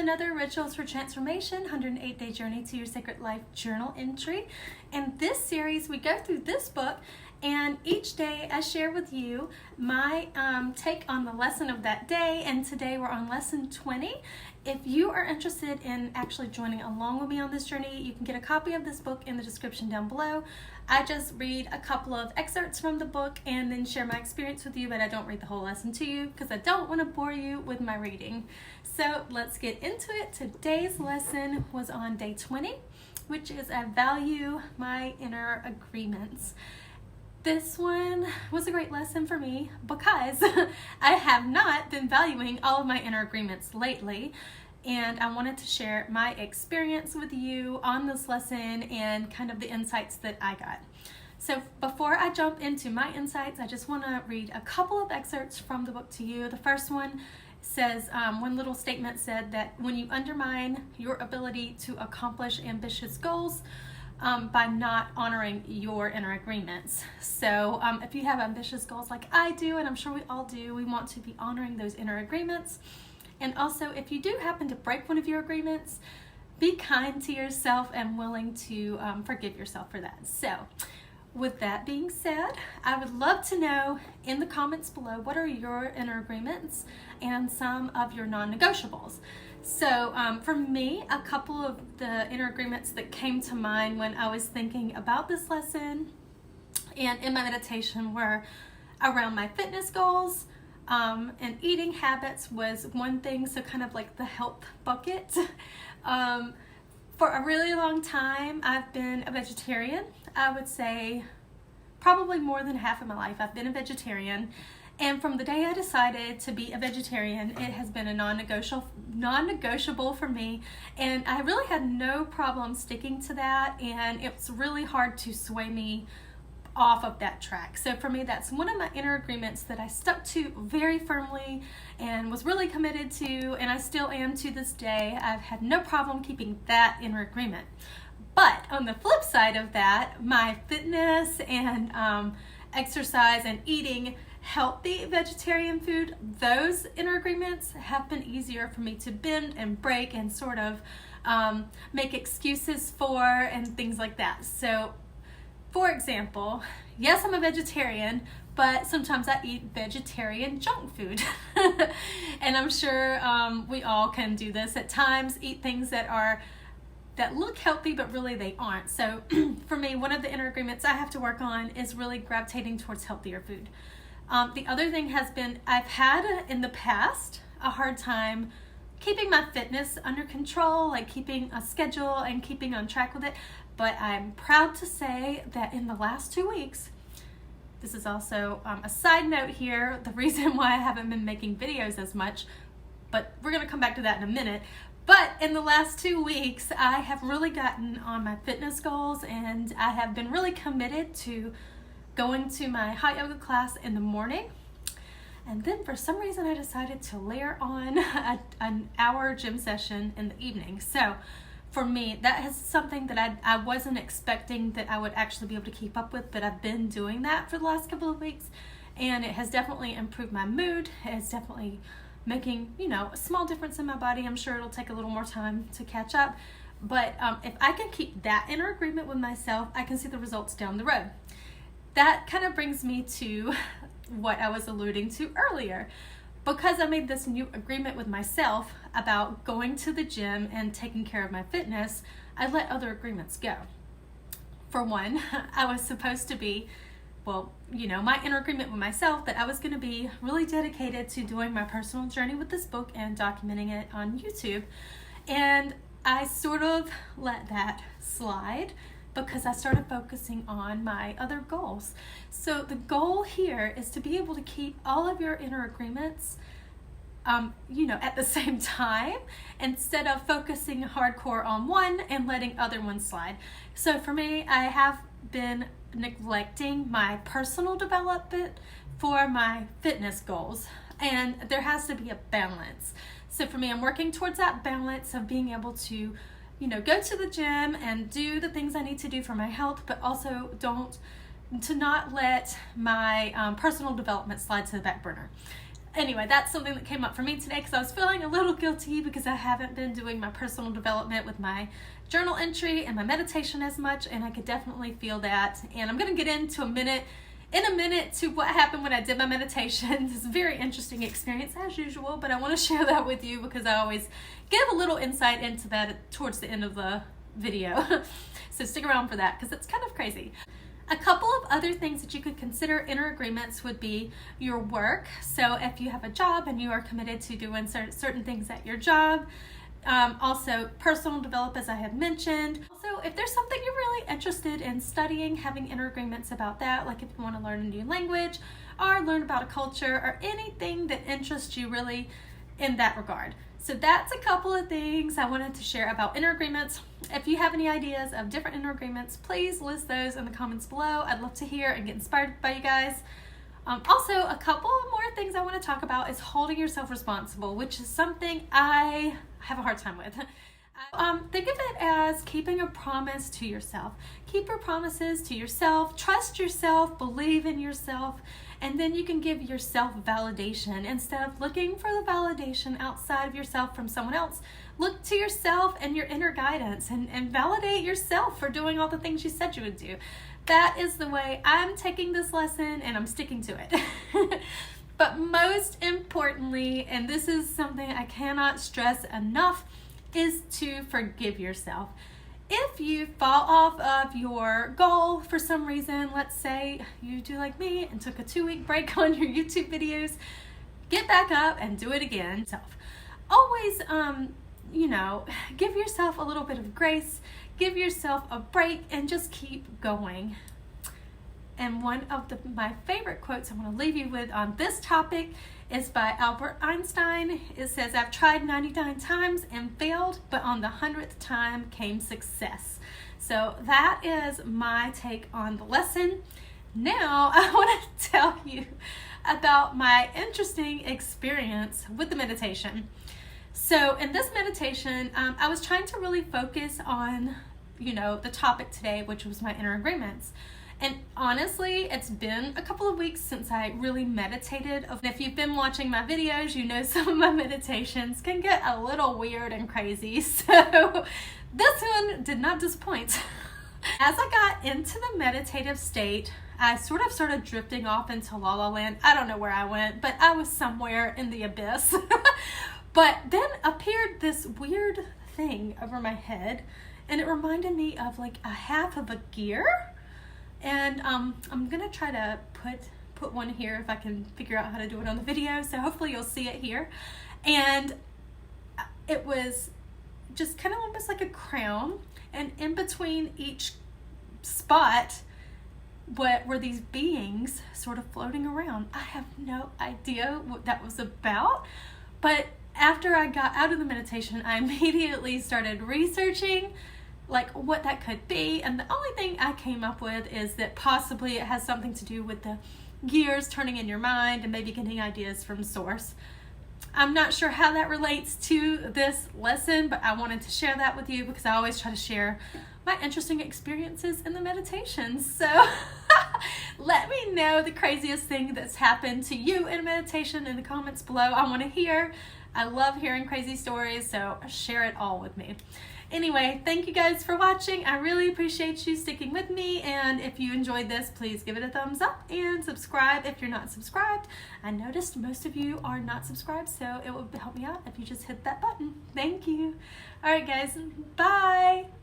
another Rituals for Transformation 108-day journey to your sacred life journal entry. In this series, we go through this book, and each day I share with you my take on the lesson of that day, and today we're on lesson 20. If you are interested in actually joining along with me on this journey, you can get a copy of this book in the description down below. I just read a couple of excerpts from the book and then share my experience with you, but I don't read the whole lesson to you because I don't want to bore you with my reading. So let's get into it. Today's lesson was on day 20, which is I value my inner agreements. This one was a great lesson for me because I have not been valuing all of my inner agreements lately, and I wanted to share my experience with you on this lesson and kind of the insights that I got. So before I jump into my insights, I just want to read a couple of excerpts from the book to you. The first one says, one little statement said that when you undermine your ability to accomplish ambitious goals, by not honoring your inner agreements. So if you have ambitious goals like I do, and I'm sure we all do, we want to be honoring those inner agreements. And also, if you do happen to break one of your agreements, be kind to yourself and willing to forgive yourself for that. So with that being said, I would love to know in the comments below, what are your inner agreements and some of your non-negotiables? So for me, a couple of the inner agreements that came to mind when I was thinking about this lesson and in my meditation were around my fitness goals, and eating habits was one thing, so kind of like the health bucket. For a really long time, I've been a vegetarian. I would say probably more than half of my life I've been a vegetarian. And from the day I decided to be a vegetarian, it has been a non-negotiable for me. And I really had no problem sticking to that. And it's really hard to sway me off of that track. So for me, that's one of my inner agreements that I stuck to very firmly and was really committed to. And I still am to this day. I've had no problem keeping that inner agreement. But on the flip side of that, my fitness and exercise and eating healthy vegetarian food, those inner agreements have been easier for me to bend and break and sort of make excuses for and things like that. So for example, yes, I'm a vegetarian, but sometimes I eat vegetarian junk food. And I'm sure we all can do this at times, eat things that look healthy, but really they aren't. So for me, one of the inner agreements I have to work on is really gravitating towards healthier food. The other thing has been, I've had in the past a hard time keeping my fitness under control, like keeping a schedule and keeping on track with it. But I'm proud to say that in the last 2 weeks, this is also a side note here, the reason why I haven't been making videos as much, but we're going to come back to that in a minute. But in the last 2 weeks, I have really gotten on my fitness goals, and I have been really committed to going to my hot yoga class in the morning. And then for some reason, I decided to layer on an hour gym session in the evening. So for me, that is something that I wasn't expecting that I would actually be able to keep up with, but I've been doing that for the last couple of weeks, and it has definitely improved my mood. It is definitely making, a small difference in my body. I'm sure it'll take a little more time to catch up, but if I can keep that inner agreement with myself, I can see the results down the road. That kind of brings me to what I was alluding to earlier. Because I made this new agreement with myself about going to the gym and taking care of my fitness, I let other agreements go. For one, I was supposed to be, my inner agreement with myself that I was going to be really dedicated to doing my personal journey with this book and documenting it on YouTube. And I sort of let that slide because I started focusing on my other goals. So the goal here is to be able to keep all of your inner agreements, at the same time, instead of focusing hardcore on one and letting other ones slide. So for me, I have been neglecting my personal development for my fitness goals, and there has to be a balance. So for me, I'm working towards that balance of being able to go to the gym and do the things I need to do for my health, but also not let my personal development slide to the back burner. anyway, that's something that came up for me today because I was feeling a little guilty because I haven't been doing my personal development with my journal entry and my meditation as much, and I could definitely feel that. And I'm going to get into in a minute to what happened when I did my meditation. It's a very interesting experience as usual, but I want to share that with you because I always give a little insight into that towards the end of the video. So stick around for that because it's kind of crazy. A couple of other things that you could consider inner agreements would be your work. So if you have a job and you are committed to doing certain things at your job, also personal develop, as I have mentioned. Also, if there's something you're really interested in studying, having inner agreements about that, like if you want to learn a new language or learn about a culture or anything that interests you really in that regard. So that's a couple of things I wanted to share about inner agreements. If you have any ideas of different inner agreements, please list those in the comments below. I'd love to hear and get inspired by you guys. Also, a couple more things I want to talk about is holding yourself responsible, which is something I have a hard time with. Think of it as keeping a promise to yourself. Keep your promises to yourself, trust yourself, believe in yourself, and then you can give yourself validation. Instead of looking for the validation outside of yourself from someone else, look to yourself and your inner guidance and validate yourself for doing all the things you said you would do. That is the way I'm taking this lesson, and I'm sticking to it. But most importantly, and this is something I cannot stress enough, is to forgive yourself. If you fall off of your goal for some reason, let's say you do like me and took a 2-week break on your YouTube videos, get back up and do it again. Always, give yourself a little bit of grace, give yourself a break, and just keep going. And one of my favorite quotes I want to leave you with on this topic is by Albert Einstein. It says, "I've tried 99 times and failed, but on the 100th time came success." So that is my take on the lesson. Now I want to tell you about my interesting experience with the meditation. So in this meditation, I was trying to really focus on, the topic today, which was my inner agreements. And honestly, it's been a couple of weeks since I really meditated. If you've been watching my videos, you know some of my meditations can get a little weird and crazy. So this one did not disappoint. As I got into the meditative state, I sort of started drifting off into La La Land. I don't know where I went, but I was somewhere in the abyss. But then appeared this weird thing over my head, and it reminded me of like a half of a gear. And I'm gonna try to put one here if I can figure out how to do it on the video, so hopefully you'll see it here. And it was just kind of almost like a crown, and in between each spot were these beings sort of floating around. I have no idea what that was about, but after I got out of the meditation, I immediately started researching like what that could be, and the only thing I came up with is that possibly it has something to do with the gears turning in your mind and maybe getting ideas from source. I'm not sure how that relates to this lesson, but I wanted to share that with you because I always try to share my interesting experiences in the meditations. So let me know the craziest thing that's happened to you in meditation in the comments below. I want to hear. I love hearing crazy stories, so share it all with me. Anyway, thank you guys for watching. I really appreciate you sticking with me, and if you enjoyed this, please give it a thumbs up and subscribe if you're not subscribed. I noticed most of you are not subscribed, so it would help me out if you just hit that button. Thank you. All right, guys, bye.